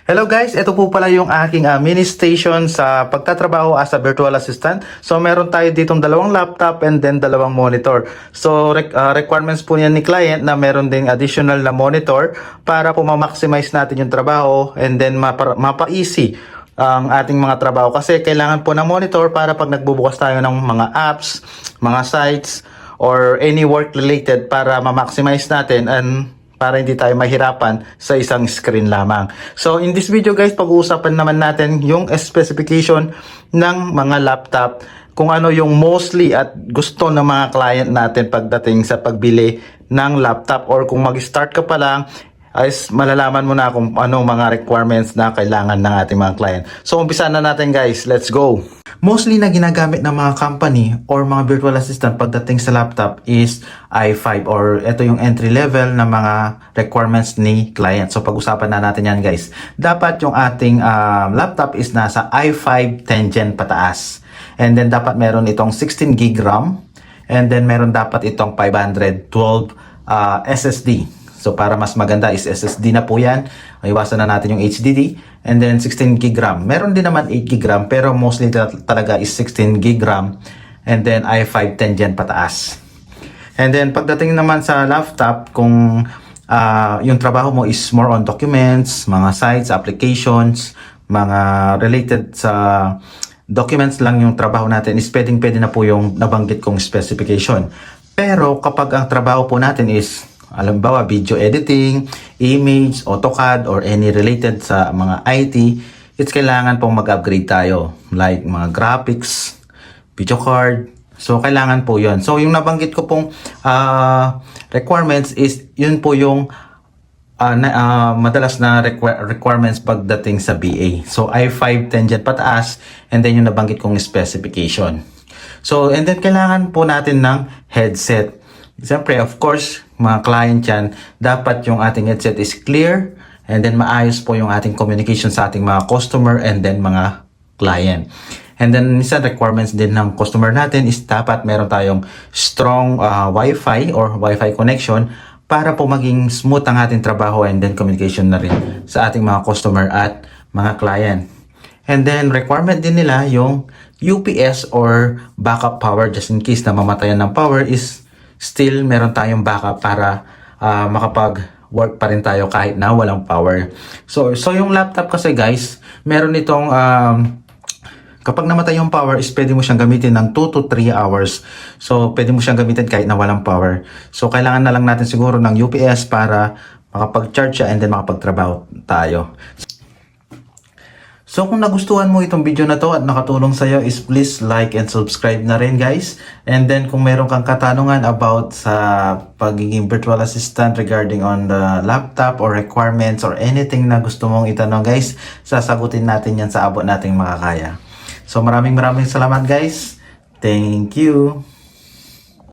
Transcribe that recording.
Hello guys, ito po pala yung aking mini station sa pagtatrabaho as a virtual assistant. So meron tayo ditong dalawang laptop and then dalawang monitor. So requirements po niyan ni client na meron ding additional na monitor para po ma-maximize natin yung trabaho and then mapa-easy ang ating mga trabaho. Kasi kailangan po ng monitor para pag nagbubukas tayo ng mga apps, mga sites, or any work related para ma-maximize natin and para hindi tayo mahirapan sa isang screen lamang. So in this video guys, pag-uusapan naman natin yung specification ng mga laptop, kung ano yung mostly at gusto ng mga client natin pagdating sa pagbili ng laptop, or kung mag-start ka pa lang, is malalaman mo na kung ano mga requirements na kailangan ng ating mga client. So umpisa na natin guys, let's go! Mostly na ginagamit ng mga company or mga virtual assistant pagdating sa laptop is i5, or ito yung entry level na mga requirements ni client. So pag-usapan na natin yan guys. Dapat yung ating laptop is nasa i5 10 Gen pataas. And then dapat meron itong 16 gig RAM. And then meron dapat itong 512 SSD. So para mas maganda is SSD na po yan. Iwasan na natin yung HDD. And then 16 gig RAM. Meron din naman 8 gig RAM, pero mostly talaga is 16 gig RAM. And then i5 10 Gen pataas. And then pagdating naman sa laptop, kung yung trabaho mo is more on documents, mga sites, applications, mga related sa documents lang yung trabaho natin, is pwede na po yung nabanggit kong specification. Pero kapag ang trabaho po natin is halimbawa video editing, image, AutoCAD, or any related sa mga IT, it's kailangan pong mag-upgrade tayo. Like mga graphics, video card. So kailangan po yun. So yung nabanggit ko pong requirements is yun po yung madalas na requirements pagdating sa BA. So i5 10 Gen pataas, and then yung nabanggit kong specification. So and then kailangan po natin ng headset. Siyempre, of course, mga client yan, dapat yung ating headset is clear, and then maayos po yung ating communication sa ating mga customer and then mga client. And then minsan requirements din ng customer natin is dapat meron tayong strong Wi-Fi or Wi-Fi connection para po maging smooth ang ating trabaho and then communication na rin sa ating mga customer at mga client. And then requirement din nila yung UPS or backup power, just in case na mamatayan ng power, is still meron tayong backup para makapag-work pa rin tayo kahit na walang power. So yung laptop kasi guys, meron itong kapag namatay yung power is pwede mo siyang gamitin ng 2 to 3 hours. So pwede mo siyang gamitin kahit na walang power. So kailangan na lang natin siguro ng UPS para makapag-charge siya and then makapagtrabaho tayo. So kung nagustuhan mo itong video na to at nakatulong sa'yo, is please like and subscribe na rin guys. And then kung meron kang katanungan about sa pagiging virtual assistant regarding on the laptop or requirements or anything na gusto mong itanong guys, sasagutin natin yan sa abot nating makakaya. So maraming salamat guys. Thank you.